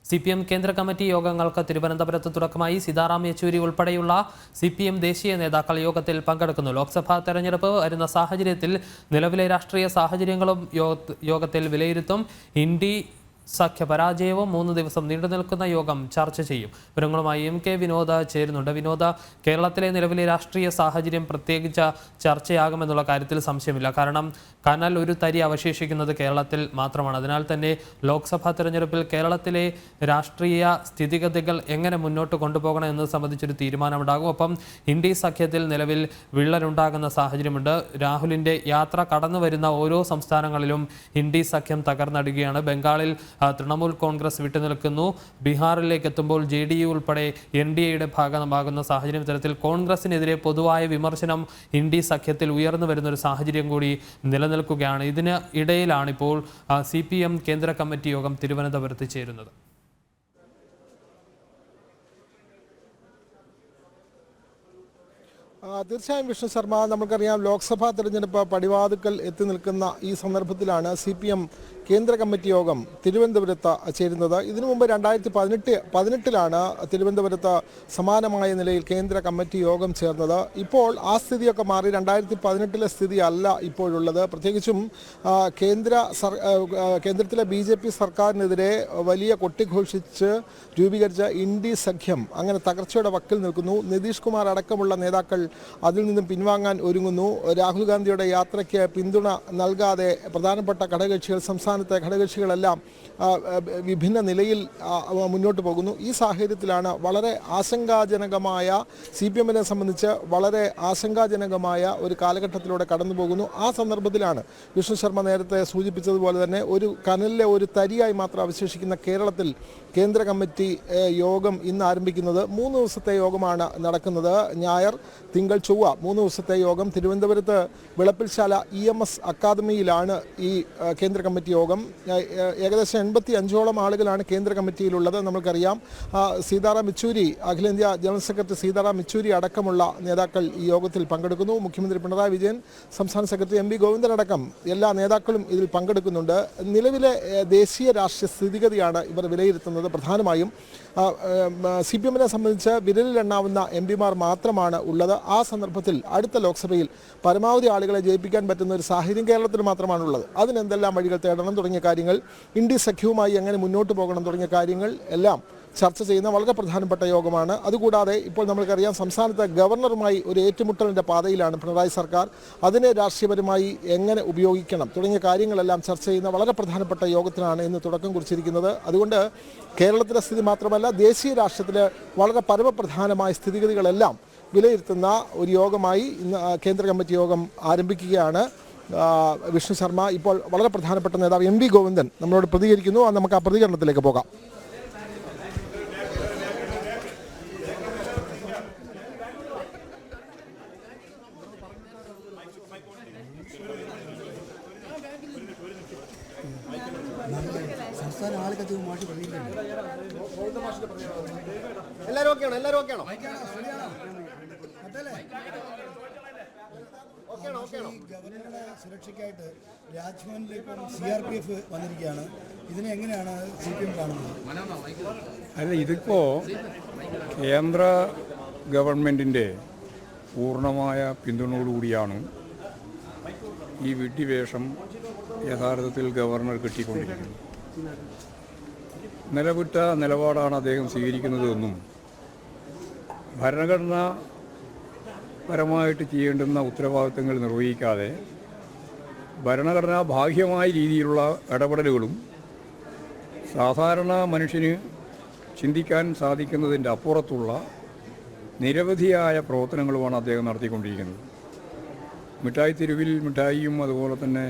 CPM കേന്ദ്ര committee യോഗങ്ങൾക്ക് തിരുവനന്തപുരത്ത് തുടക്കമായി. സീതാറാം യെച്ചൂരി ഉൾപ്പെടെയുള്ള CPM ദേശീയ നേതാക്കൾ യോഗത്തിൽ പങ്കെടുക്കുന്നു. ലോക്സഭാ തെരഞ്ഞെടുപ്പ് വരുന്ന സാഹചര്യത്തിൽ നിലവിലെ രാഷ്ട്രീയ സാഹചര്യങ്ങളും യോഗത്തിൽ വിലയിരുത്തും. ഇന്ത്യ സഖ്യ പരാജയവും 3 ദിവസം നീണ്ടുനിൽക്കുന്ന യോഗം ചർച്ച ചെയ്യും. വിവരങ്ങളുമായി MK വിനോദ് ചേരുന്നുണ്ട്. വിനോദ, കേരളത്തിലെ നിലവിലെ രാഷ്ട്രീയ സാഹചര്യം പ്രത്യേകിച്ച് ചർച്ചയാകുമെന്നുള്ള കാര്യത്തിൽ സംശയമില്ല. കാരണം കനൽ ഒരു തരി അവശേഷിക്കുന്നത് കേരളത്തിൽ മാത്രമാണ്. അതിനാൽ തന്നെ ലോക്സഭാ തെരഞ്ഞെടുപ്പിൽ കേരളത്തിലെ രാഷ്ട്രീയ സ്ഥിതിഗതികൾ എങ്ങനെ മുന്നോട്ട് കൊണ്ടുപോകണം എന്നത് സംബന്ധിച്ചൊരു തീരുമാനമുണ്ടാകും. ഒപ്പം ഇന്ത്യ സഖ്യത്തിൽ നിലവിൽ വിള്ളലുണ്ടാകുന്ന സാഹചര്യമുണ്ട്. രാഹുലിൻ്റെ യാത്ര കടന്നു വരുന്ന ഓരോ സംസ്ഥാനങ്ങളിലും ഇന്ത്യ സഖ്യം തകർന്നടുകയാണ്. ബംഗാളിൽ തൃണമൂൽ കോൺഗ്രസ് വിട്ടുനിൽക്കുന്നു. ബീഹാറിലേക്ക് എത്തുമ്പോൾ JDU ഉൾപ്പെടെ NDAയുടെ ഭാഗമാകുന്ന സാഹചര്യം. ഇത്തരത്തിൽ കോൺഗ്രസിനെതിരെ പൊതുവായ വിമർശനം ഇന്ത്യ സഖ്യത്തിൽ ഉയർന്നു വരുന്നൊരു സാഹചര്യം കൂടി നിലനിൽക്കുകയാണ്. ഇതിന് ഇടയിലാണ് ഇപ്പോൾ CPM കേന്ദ്ര കമ്മിറ്റി യോഗം തിരുവനന്തപുരത്ത് ചേരുന്നത്. തീർച്ചയായും വിഷ്ണു ശർമ്മ, നമുക്കറിയാം ലോക്സഭാ തെരഞ്ഞെടുപ്പ് പടിവാതുക്കൽ എത്തി നിൽക്കുന്ന ഈ സന്ദർഭത്തിലാണ് CPM കേന്ദ്ര കമ്മിറ്റി യോഗം തിരുവനന്തപുരത്ത് ചേരുന്നത്. ഇതിനു മുമ്പ് 2018 തിരുവനന്തപുരത്ത് സമാനമായ നിലയിൽ കേന്ദ്ര കമ്മിറ്റി യോഗം ചേർന്നത്. ഇപ്പോൾ ആ സ്ഥിതിയൊക്കെ മാറി 2018 സ്ഥിതി അല്ല ഇപ്പോഴുള്ളത്. പ്രത്യേകിച്ചും കേന്ദ്രത്തിലെ BJP സർക്കാരിനെതിരെ വലിയ കൊട്ടിഘോഷിച്ച് രൂപീകരിച്ച ഇന്ത്യ സഖ്യം അങ്ങനെ തകർച്ചയുടെ വക്കിൽ നിൽക്കുന്നു. നിതീഷ് കുമാർ അടക്കമുള്ള നേതാക്കൾ അതിൽ നിന്നും പിൻവാങ്ങാൻ ഒരുങ്ങുന്നു. രാഹുൽ ഗാന്ധിയുടെ യാത്രയ്ക്ക് പിന്തുണ നൽകാതെ പ്രധാനപ്പെട്ട ഘടകകക്ഷികൾ, സംസ്ഥാനത്തെ ഘടകകക്ഷികളെല്ലാം വിഭിന്ന നിലയിൽ മുന്നോട്ട് പോകുന്നു. ഈ സാഹചര്യത്തിലാണ് വളരെ ആശങ്കാജനകമായ CPMനെ സംബന്ധിച്ച് വളരെ ആശങ്കാജനകമായ ഒരു കാലഘട്ടത്തിലൂടെ കടന്നു പോകുന്നു. ആ സന്ദർഭത്തിലാണ് വിഷ്ണു ശർമ്മ നേരത്തെ സൂചിപ്പിച്ചതുപോലെ തന്നെ ഒരു കനലിലെ ഒരു തരിയായി മാത്രം അവശേഷിക്കുന്ന കേരളത്തിൽ കേന്ദ്ര കമ്മിറ്റി യോഗം ഇന്ന് ആരംഭിക്കുന്നത്. 3 ദിവസത്തെ യോഗമാണ് നടക്കുന്നത്. ഞായർ, തിങ്കൾ, ചൊവ്വ 3 ദിവസത്തെ യോഗം തിരുവനന്തപുരത്ത് വിളപ്പിൽശാല EMS അക്കാദമിയിലാണ് ഈ കേന്ദ്ര കമ്മിറ്റി യോഗം. ഏകദേശം 85ഓളം ആളുകളാണ് കേന്ദ്ര കമ്മിറ്റിയിലുള്ളത്. നമുക്കറിയാം സീതാറാം യെച്ചൂരി, അഖിലേന്ത്യാ ജനറൽ സെക്രട്ടറി സീതാറാം യെച്ചൂരി അടക്കമുള്ള നേതാക്കൾ ഈ യോഗത്തിൽ പങ്കെടുക്കുന്നു. മുഖ്യമന്ത്രി പിണറായി വിജയൻ, സംസ്ഥാന സെക്രട്ടറി MV ഗോവിന്ദൻ അടക്കം എല്ലാ നേതാക്കളും ഇതിൽ പങ്കെടുക്കുന്നുണ്ട്. നിലവിലെ ദേശീയ രാഷ്ട്രീയ സ്ഥിതിഗതിയാണ് ഇവർ വിലയിരുത്തുന്നത്. പ്രധാനമായും CPMനെ സംബന്ധിച്ച് വിരലിലെണ്ണാവുന്ന MPമാർ മാത്രമാണ് ഉള്ളത്. ആ സന്ദർഭത്തിൽ അടുത്ത ലോക്സഭയിൽ പരമാവധി ആളുകളെ ജയിപ്പിക്കാൻ പറ്റുന്ന ഒരു സാഹചര്യം കേരളത്തിൽ മാത്രമാണുള്ളത്. അതിനെന്തെല്ലാം വഴികൾ തേടണം തുടങ്ങിയ കാര്യങ്ങൾ, ഇന്ത്യ സഖ്യവുമായി എങ്ങനെ മുന്നോട്ട് പോകണം തുടങ്ങിയ കാര്യങ്ങൾ എല്ലാം ചർച്ച ചെയ്യുന്ന വളരെ പ്രധാനപ്പെട്ട യോഗമാണ്. അതുകൂടാതെ ഇപ്പോൾ നമ്മൾക്കറിയാം സംസ്ഥാനത്തെ ഗവർണറുമായി ഒരു ഏറ്റുമുട്ടലിൻ്റെ പാതയിലാണ് പിണറായി സർക്കാർ. അതിനെ രാഷ്ട്രീയപരമായി എങ്ങനെ ഉപയോഗിക്കണം തുടങ്ങിയ കാര്യങ്ങളെല്ലാം ചർച്ച ചെയ്യുന്ന വളരെ പ്രധാനപ്പെട്ട യോഗത്തിനാണ് ഇന്ന് തുടക്കം കുറിച്ചിരിക്കുന്നത്. അതുകൊണ്ട് കേരളത്തിലെ സ്ഥിതി മാത്രമല്ല, ദേശീയ രാഷ്ട്രീയത്തിലെ വളരെ പരമപ്രധാനമായ സ്ഥിതിഗതികളെല്ലാം വിലയിരുത്തുന്ന ഒരു യോഗമായി ഇന്ന് കേന്ദ്ര കമ്മിറ്റി യോഗം ആരംഭിക്കുകയാണ്. വിഷ്ണു ശർമ്മ, ഇപ്പോൾ വളരെ പ്രധാനപ്പെട്ട നേതാവ് MV ഗോവിന്ദൻ നമ്മളോട് പ്രതികരിക്കുന്നു. നമുക്ക് ആ പ്രതികരണത്തിലേക്ക് പോകാം. എല്ലാവരും ഓക്കെയാണോ? ഗവർണറുടെ സുരക്ഷയ്ക്കായിട്ട് രാജ്ഭവനിലേക്ക് CRPF വന്നിരിക്കുകയാണ്. ഇതിനെ എങ്ങനെയാണ് CPM കാണുന്നത്? അല്ല, ഇതിപ്പോൾ കേന്ദ്ര ഗവൺമെൻറ്റിൻ്റെ പൂർണ്ണമായ പിന്തുണയോടുകൂടിയാണ് ഈ വിഡ്ഢിവേഷം യഥാർത്ഥത്തിൽ ഗവർണർ കിട്ടിക്കൊണ്ടിരിക്കുന്നത്. നിലവിട്ട നിലപാടാണ് അദ്ദേഹം സ്വീകരിക്കുന്നതെന്നും ഭരണഘടന പരമായിട്ട് ചെയ്യേണ്ടുന്ന ഉത്തരവാദിത്തങ്ങൾ നിർവഹിക്കാതെ ഭരണഘടനാ ബാഹ്യമായ രീതിയിലുള്ള ഇടപെടലുകളും സാധാരണ മനുഷ്യന് ചിന്തിക്കാൻ സാധിക്കുന്നതിൻ്റെ അപ്പുറത്തുള്ള നിരവധിയായ പ്രവർത്തനങ്ങളുമാണ് അദ്ദേഹം നടത്തിക്കൊണ്ടിരിക്കുന്നത്. മിഠായി തെരുവിൽ മിഠായിയും അതുപോലെ തന്നെ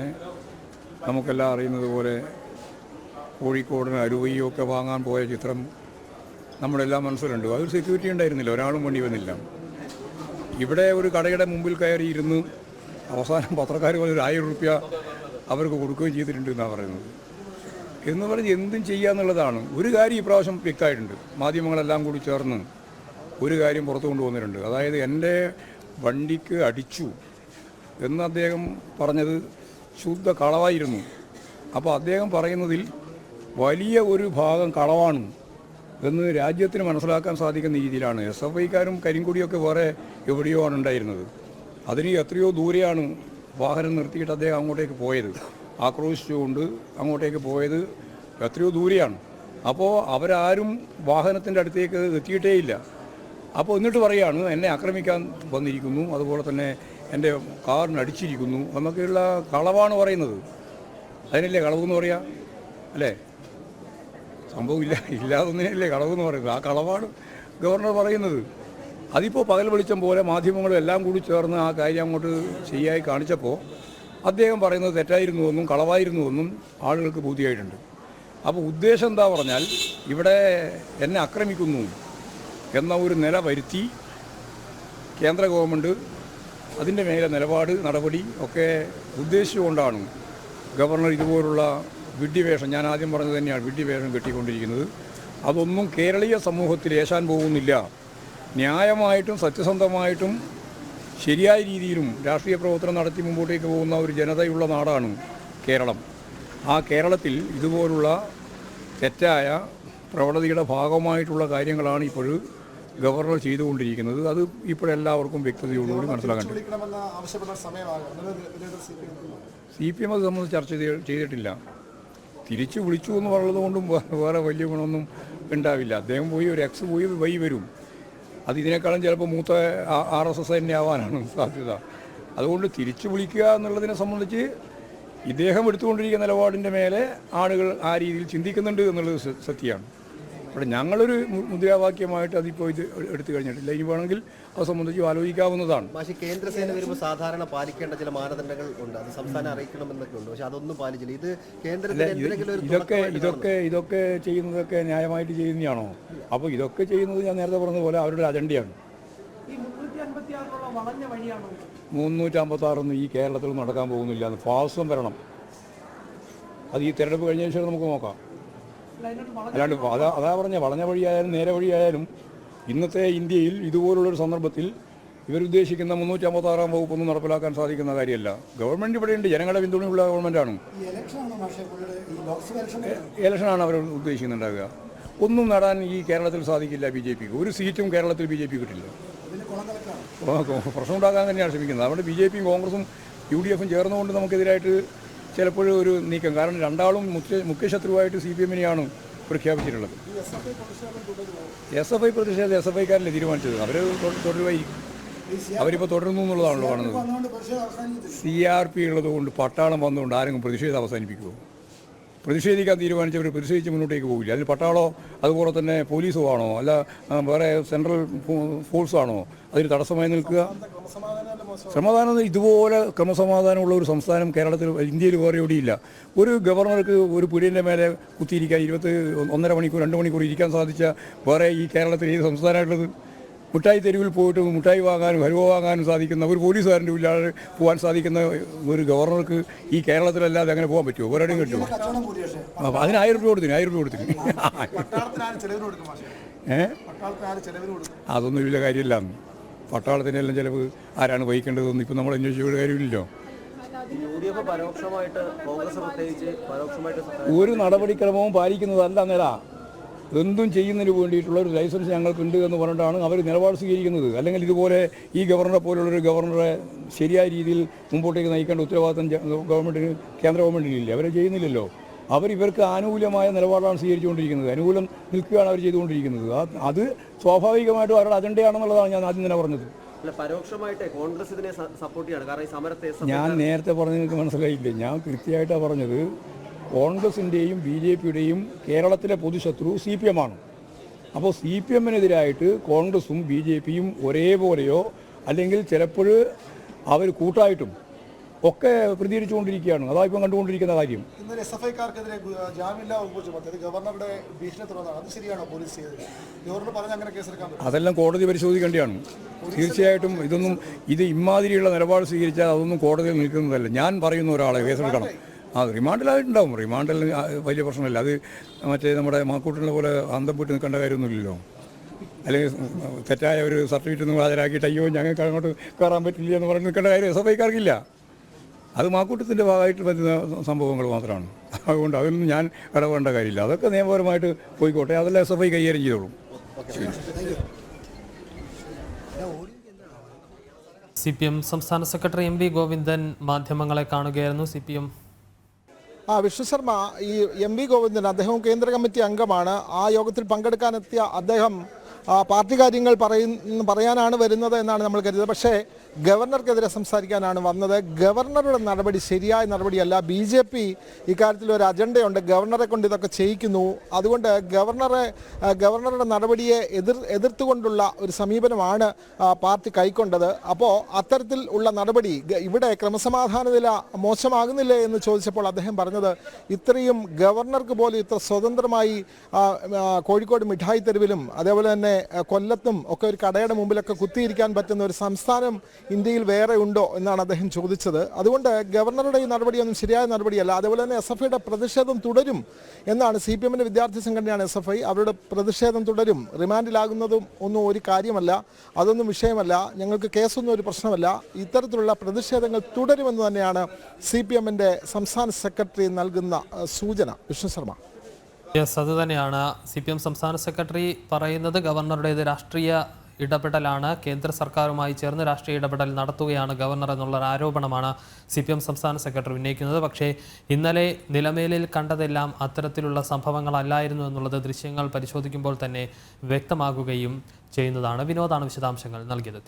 നമുക്കെല്ലാം അറിയുന്നത് പോലെ കോഴിക്കോടിന് അരുവയൊക്കെ വാങ്ങാൻ പോയ ചിത്രം നമ്മളെല്ലാം മനസ്സിലുണ്ട്. അതൊരു സെക്യൂരിറ്റി ഉണ്ടായിരുന്നില്ല, ഒരാളും വേണ്ടി വന്നില്ല. ഇവിടെ ഒരു കടയുടെ മുമ്പിൽ കയറിയിരുന്ന് അവസാനം പത്രക്കാർ പറഞ്ഞ 1000 രൂപ അവർക്ക് കൊടുക്കുകയും ചെയ്തിട്ടുണ്ട് എന്നാണ് പറയുന്നത്. എന്ന് പറഞ്ഞ് എന്തും ചെയ്യാന്നുള്ളതാണ്. ഒരു കാര്യം ഇപ്രാവശ്യം വ്യക്തമായിട്ടുണ്ട്. മാധ്യമങ്ങളെല്ലാം കൂടി ചേർന്ന് ഒരു കാര്യം പുറത്തു കൊണ്ടുവന്നിട്ടുണ്ട്. അതായത് എൻ്റെ വണ്ടിക്ക് അടിച്ചു എന്ന് അദ്ദേഹം പറഞ്ഞത് ശുദ്ധ കളവായിരുന്നു. അപ്പോൾ അദ്ദേഹം പറയുന്നതിൽ വലിയ ഒരു ഭാഗം കളവാണ് എന്ന് രാജ്യത്തിന് മനസ്സിലാക്കാൻ സാധിക്കുന്ന രീതിയിലാണ്. SFIക്കാരും കരിങ്കൊടിയൊക്കെ വേറെ എവിടെയോ ആണ് ഉണ്ടായിരുന്നത്. അതിന് എത്രയോ ദൂരെയാണ് വാഹനം നിർത്തിയിട്ട് അദ്ദേഹം അങ്ങോട്ടേക്ക് പോയത്, ആക്രോശിച്ചുകൊണ്ട് അങ്ങോട്ടേക്ക് പോയത് എത്രയോ ദൂരെയാണ്. അപ്പോൾ അവരാരും വാഹനത്തിൻ്റെ അടുത്തേക്ക് എത്തിയിട്ടേയില്ല. അപ്പോൾ എന്നിട്ട് പറയുകയാണ് എന്നെ ആക്രമിക്കാൻ വന്നിരിക്കുന്നു, അതുപോലെ തന്നെ എൻ്റെ കാറിന് അടിച്ചിരിക്കുന്നു എന്നൊക്കെയുള്ള കളവാണ് പറയുന്നത്. അതിനല്ലേ കളവെന്ന് പറയാം, അല്ലേ? സംഭവം ഇല്ലാതൊന്നിനല്ലേ കളവെന്ന് പറയുന്നത്. ആ കളവാണ് ഗവർണർ പറയുന്നത്. അതിപ്പോൾ പകൽ വെളിച്ചം പോലെ മാധ്യമങ്ങളും എല്ലാം കൂടി ചേർന്ന് ആ കാര്യം അങ്ങോട്ട് ശരിയായി കാണിച്ചപ്പോൾ അദ്ദേഹം പറയുന്നത് തെറ്റായിരുന്നുവെന്നും കളവായിരുന്നുവെന്നും ആളുകൾക്ക് ബോധ്യമായിട്ടുണ്ട്. അപ്പോൾ ഉദ്ദേശം എന്താ പറഞ്ഞാൽ ഇവിടെ എന്നെ ആക്രമിക്കുന്നു എന്ന ഒരു നില വരുത്തി കേന്ദ്ര ഗവൺമെൻറ് അതിൻ്റെ മേലെ നിലപാട് നടപടി ഒക്കെ ഉദ്ദേശിച്ചുകൊണ്ടാണ് ഗവർണർ ഇതുപോലുള്ള വിഡ്ഢിവേഷം, ഞാൻ ആദ്യം പറഞ്ഞത് തന്നെയാണ്, വിഡ്ഢിവേഷം കെട്ടിക്കൊണ്ടിരിക്കുന്നത്. അതൊന്നും കേരളീയ സമൂഹത്തിൽ ഏശാൻ പോകുന്നില്ല. ന്യായമായിട്ടും സത്യസന്ധമായിട്ടും ശരിയായ രീതിയിലും രാഷ്ട്രീയ പ്രവർത്തനം നടത്തി മുമ്പോട്ടേക്ക് പോകുന്ന ഒരു ജനതയുള്ള നാടാണ് കേരളം. ആ കേരളത്തിൽ ഇതുപോലുള്ള തെറ്റായ പ്രവണതയുടെ ഭാഗമായിട്ടുള്ള കാര്യങ്ങളാണ് ഇപ്പോൾ ഗവർണർ ചെയ്തുകൊണ്ടിരിക്കുന്നത്. അത് ഇപ്പോഴെല്ലാവർക്കും വ്യക്തതയോടുകൂടി മനസ്സിലാക്കാൻ CPM അത് സംബന്ധിച്ച് ചർച്ച ചെയ്തിട്ടില്ല. തിരിച്ചു വിളിച്ചു എന്ന് പറയുന്നത് കൊണ്ടും വേറെ വലിയ ഗുണമൊന്നും ഉണ്ടാവില്ല. അദ്ദേഹം പോയി ഒരു എക്സ് പോയി വൈ വരും. അത് ഇതിനേക്കാളും ചിലപ്പോൾ മൂത്ത RSS തന്നെ ആവാനാണ് സാധ്യത. അതുകൊണ്ട് തിരിച്ചു വിളിക്കുക എന്നുള്ളതിനെ സംബന്ധിച്ച് ഇദ്ദേഹം എടുത്തുകൊണ്ടിരിക്കുന്ന നിലപാടിൻ്റെ മേലെ ആളുകൾ ആ രീതിയിൽ ചിന്തിക്കുന്നുണ്ട് എന്നുള്ളത് സത്യമാണ്. അവിടെ ഞങ്ങളൊരു മുദ്രാവാക്യമായിട്ട് അതിപ്പോൾ ഇത് എടുത്തു കഴിഞ്ഞിട്ടില്ല. ഇനി വേണമെങ്കിൽ അത് സംബന്ധിച്ച് ആലോചിക്കാവുന്നതാണ്. പക്ഷേ കേന്ദ്രസേന വരുമ്പോൾ സാധാരണ പാലിക്കേണ്ട ചില മാനദണ്ഡങ്ങൾ ഉണ്ട്, അത് സംസ്ഥാനം അറിയിക്കണമെന്നൊക്കെ ഉണ്ട്. പക്ഷെ അതൊന്നും പാലിച്ചില്ല. ഇത് ഇതൊക്കെ ചെയ്യുന്നതൊക്കെ ന്യായമായിട്ട് ചെയ്യുന്നതാണോ? അപ്പോൾ ഇതൊക്കെ ചെയ്യുന്നത് ഞാൻ നേരത്തെ പറഞ്ഞതുപോലെ അവരുടെ അജണ്ടയാണ്. 356 ഈ കേരളത്തിൽ നടക്കാൻ പോകുന്നില്ല. എന്ന് ഫാസം വരണം. അത് ഈ തെരഞ്ഞെടുപ്പ് കഴിഞ്ഞതിന് ശേഷം നമുക്ക് നോക്കാം. അല്ലാണ്ട് അതാ പറഞ്ഞ വളഞ്ഞ വഴിയായാലും നേരെ വഴിയായാലും ഇന്നത്തെ ഇന്ത്യയിൽ ഇതുപോലുള്ളൊരു സന്ദർഭത്തിൽ ഇവരുദ്ദേശിക്കുന്ന 356 വകുപ്പൊന്നും നടപ്പിലാക്കാൻ സാധിക്കുന്ന കാര്യമല്ല. ഗവൺമെൻറ് ഇവിടെയുണ്ട്, ജനങ്ങളുടെ പിന്തുണയുള്ള ഗവൺമെൻറ്റാണ്. ഇലക്ഷനാണ് അവർ ഉദ്ദേശിക്കുന്നുണ്ടാകുക. ഒന്നും നേടാൻ ഈ കേരളത്തിൽ സാധിക്കില്ല. BJPക്ക് ഒരു സീറ്റും കേരളത്തിൽ BJP കിട്ടില്ല. പ്രശ്നം ഉണ്ടാക്കാൻ തന്നെയാണ് ശ്രമിക്കുന്നത്. അതുകൊണ്ട് BJPയും കോൺഗ്രസും UDFും ചേർന്നുകൊണ്ട് നമുക്കെതിരായിട്ട് ചിലപ്പോഴും ഒരു നീക്കം. കാരണം രണ്ടാളും മുഖ്യശത്രുവായിട്ട് CPMനെയാണ് പ്രഖ്യാപിച്ചിട്ടുള്ളത്. SFI പ്രതിഷേധം SFIക്കാരല്ലേ തീരുമാനിച്ചത്. അവർ തുടരുമായിരിക്കും. അവരിപ്പോൾ തുടരുന്നു എന്നുള്ളതാണല്ലോ കാണുന്നത്. CRP ഉള്ളത് കൊണ്ട്, പട്ടാളം വന്നുകൊണ്ട് ആരെങ്കിലും പ്രതിഷേധം അവസാനിപ്പിക്കുമോ? പ്രതിഷേധിക്കാൻ തീരുമാനിച്ചവർ പ്രതിഷേധിച്ച് മുന്നോട്ടേക്ക് പോകില്ല. അതിൽ പട്ടാളോ അതുപോലെ തന്നെ പോലീസോ ആണോ, അല്ല വേറെ സെൻട്രൽ ഫോഴ്സാണോ അതിന് തടസ്സമായി നിൽക്കുക? സമാധാനം ഇതുപോലെ ക്രമസമാധാനമുള്ള ഒരു സംസ്ഥാനം കേരളത്തിൽ, ഇന്ത്യയിൽ വേറെ എവിടെയില്ല. ഒരു ഗവർണർക്ക് ഒരു പിടിയുടെ മേലെ കുത്തിയിരിക്കാൻ 1.5 മണിക്കൂർ 2 മണിക്കൂർ ഇരിക്കാൻ സാധിച്ച വേറെ ഈ കേരളത്തിൽ ഏത് സംസ്ഥാനമായിട്ടുള്ളത്? മിഠായി തെരുവിൽ പോയിട്ട് മിഠായി വാങ്ങാനും ഹലുവ വാങ്ങാനും സാധിക്കുന്ന ഒരു പോലീസുകാരൻ്റെ ഉള്ളിൽ പോകാൻ സാധിക്കുന്ന ഒരു ഗവർണർക്ക് ഈ കേരളത്തിലല്ലാതെ അങ്ങനെ പോകാൻ പറ്റുമോ? ഒരെവിടെയും കിട്ടുമോ? അപ്പോൾ അതിന് 1000 രൂപ കൊടുത്തിന്. 1000 രൂപ കൊടുത്തിന്. അതൊന്നും വലിയ കാര്യമില്ല. പട്ടാളത്തിനെല്ലാം ചിലവ് ആരാണ് വഹിക്കേണ്ടതെന്ന് ഇപ്പം നമ്മൾ അന്വേഷിച്ച കാര്യമില്ലല്ലോ. ഒരു നടപടിക്രമവും പാലിക്കുന്നതല്ല നേരാ. എന്തും ചെയ്യുന്നതിന് വേണ്ടിയിട്ടുള്ള ഒരു ലൈസൻസ് ഞങ്ങൾക്കുണ്ട് എന്ന് പറഞ്ഞിട്ടാണ് അവർ നിലപാട് സ്വീകരിക്കുന്നത്. അല്ലെങ്കിൽ ഇതുപോലെ ഈ ഗവർണറെ പോലുള്ളൊരു ഗവർണറെ ശരിയായ രീതിയിൽ മുമ്പോട്ടേക്ക് നയിക്കേണ്ട ഉത്തരവാദിത്തം ഗവൺമെൻറ്റിന്, കേന്ദ്ര ഗവൺമെൻറ്റിനില്ല. അവരെ ചെയ്യുന്നില്ലല്ലോ. ഇവർക്ക് ആനുകൂല്യമായ നിലപാടാണ് സ്വീകരിച്ചുകൊണ്ടിരിക്കുന്നത്. അനുകൂലം നിൽക്കുകയാണ് അവർ ചെയ്തുകൊണ്ടിരിക്കുന്നത്. അത് സ്വാഭാവികമായിട്ടും അവരുടെ അജണ്ടയാണെന്നുള്ളതാണ് ഞാൻ ആദ്യം തന്നെ പറഞ്ഞത്. ഞാൻ നേരത്തെ പറഞ്ഞത് നിങ്ങൾക്ക് മനസ്സിലായില്ലേ? ഞാൻ കൃത്യമായിട്ടാണ് പറഞ്ഞത്. കോൺഗ്രസിൻ്റെയും BJPയുടെയും കേരളത്തിലെ പൊതുശത്രു CPM ആണ്. അപ്പോൾ CPMനെതിരായിട്ട് കോൺഗ്രസും BJPയും ഒരേപോലെയോ അല്ലെങ്കിൽ ചിലപ്പോൾ അവർ കൂട്ടായിട്ടും ഒക്കെ പ്രതികരിച്ചുകൊണ്ടിരിക്കുകയാണ്. അതാ ഇപ്പം കണ്ടുകൊണ്ടിരിക്കുന്ന കാര്യം. അതെല്ലാം കോടതി പരിശോധിക്കേണ്ടതാണ്. തീർച്ചയായിട്ടും ഇത് ഇമാതിരിയുള്ള നിലപാട് സ്വീകരിച്ചാൽ അതൊന്നും കോടതിയിൽ നിൽക്കുന്നതല്ല. ഞാൻ പറയുന്ന ഒരാളെ കേസെടുക്കണം. റിമാൻഡിലായിട്ടുണ്ടാവും. റിമാൻഡിൽ വലിയ പ്രശ്നമില്ല. അത് മറ്റേ നമ്മുടെ മാക്കൂട്ടിനെ പോലെ അന്തം വിട്ട് നിൽക്കേണ്ട കാര്യമൊന്നുമില്ലല്ലോ. അല്ലെങ്കിൽ തെറ്റായ ഒരു സർട്ടിഫിക്കറ്റ് നിങ്ങൾ ഹാജരാക്കിയിട്ട് അയ്യോ ഞങ്ങൾക്ക് അങ്ങോട്ട് കയറാൻ പറ്റില്ല എന്ന് പറഞ്ഞ് നിൽക്കേണ്ട കാര്യം SFIക്കാർക്കില്ല. അത് മാക്കൂട്ടത്തിൻ്റെ ഭാഗമായിട്ട് വരുന്ന സംഭവങ്ങൾ മാത്രമാണ്. അതുകൊണ്ട് അതിനൊന്നും ഞാൻ ഇടപെടേണ്ട കാര്യമില്ല. അതൊക്കെ നിയമപരമായിട്ട് പോയിക്കോട്ടെ, അതെല്ലാം SFI കൈകാര്യം ചെയ്തോളും. CPM സംസ്ഥാന സെക്രട്ടറി MV ഗോവിന്ദൻ മാധ്യമങ്ങളെ കാണുകയായിരുന്നു. CPM വിഷ്ണു ശർമ്മ, ഈ MV ഗോവിന്ദൻ അദ്ദേഹം കേന്ദ്ര കമ്മിറ്റി അംഗമാണ്. ആ യോഗത്തിൽ പങ്കെടുക്കാനെത്തിയ അദ്ദേഹം പാർട്ടി കാര്യങ്ങൾ പറയാനാണ് വരുന്നത് എന്നാണ് നമ്മൾ കരുതുന്നത്. പക്ഷേ ഗവർണർക്കെതിരെ സംസാരിക്കാനാണ് വന്നത്. ഗവർണറുടെ നടപടി ശരിയായ നടപടിയല്ല. BJP ഇക്കാര്യത്തിൽ ഒരു അജണ്ടയുണ്ട്. ഗവർണറെ കൊണ്ട് ഇതൊക്കെ ചെയ്യിക്കുന്നു. അതുകൊണ്ട് ഗവർണറുടെ നടപടിയെ എതിർത്തുകൊണ്ടുള്ള ഒരു സമീപനമാണ് പാർട്ടി കൈക്കൊണ്ടത്. അപ്പോൾ അത്തരത്തിൽ ഉള്ള നടപടി ഇവിടെ ക്രമസമാധാന നില മോശമാകുന്നില്ലേ എന്ന് ചോദിച്ചപ്പോൾ അദ്ദേഹം പറഞ്ഞത്, ഇത്രയും ഗവർണർക്ക് പോലും ഇത്ര സ്വതന്ത്രമായി കോഴിക്കോട് മിഠായി തെരുവിലും അതേപോലെ തന്നെ കൊല്ലത്തും ഒക്കെ ഒരു കടയുടെ മുമ്പിലൊക്കെ കുത്തിയിരിക്കാൻ പറ്റുന്ന ഒരു സംസ്ഥാനം ഇന്ത്യയിൽ വേറെ ഉണ്ടോ എന്നാണ് അദ്ദേഹം ചോദിച്ചത്. അതുകൊണ്ട് ഗവർണറുടെ ഈ നടപടിയൊന്നും ശരിയായ നടപടിയല്ല. അതേപോലെ തന്നെ SFIയുടെ പ്രതിഷേധം തുടരും എന്നാണ്. CPMന്റെ വിദ്യാർത്ഥി സംഘടനയാണ് SFI. അവരുടെ പ്രതിഷേധം തുടരും. റിമാൻഡിലാകുന്നതും ഒന്നും ഒരു കാര്യമല്ല, അതൊന്നും വിഷയമല്ല, ഞങ്ങൾക്ക് കേസൊന്നും ഒരു പ്രശ്നമല്ല. ഇത്തരത്തിലുള്ള പ്രതിഷേധങ്ങൾ തുടരുമെന്ന് തന്നെയാണ് CPMന്റെ സംസ്ഥാന സെക്രട്ടറി നൽകുന്ന സൂചന. വിഷ്ണു ശർമ്മ. അത് തന്നെയാണ് CPM സംസ്ഥാന സെക്രട്ടറി പറയുന്നത്. ഗവർണറുടേത് രാഷ്ട്രീയ ഇടപെടലാണ്, കേന്ദ്ര സർക്കാരുമായി ചേർന്ന് രാഷ്ട്രീയ ഇടപെടൽ നടത്തുകയാണ് ഗവർണർ എന്നുള്ള ആരോപണമാണ് CPM സംസ്ഥാന സെക്രട്ടറി ഉന്നയിക്കുന്നത്. പക്ഷേ ഇന്നലെ നിലമേലിൽ കണ്ടതെല്ലാം അത്തരത്തിലുള്ള സംഭവങ്ങളല്ലായിരുന്നു എന്നുള്ളത് ദൃശ്യങ്ങൾ പരിശോധിക്കുമ്പോൾ തന്നെ വ്യക്തമാകുകയും ചെയ്യുന്നതാണ്. വിനോദാണ് വിശദാംശങ്ങൾ നൽകിയത്.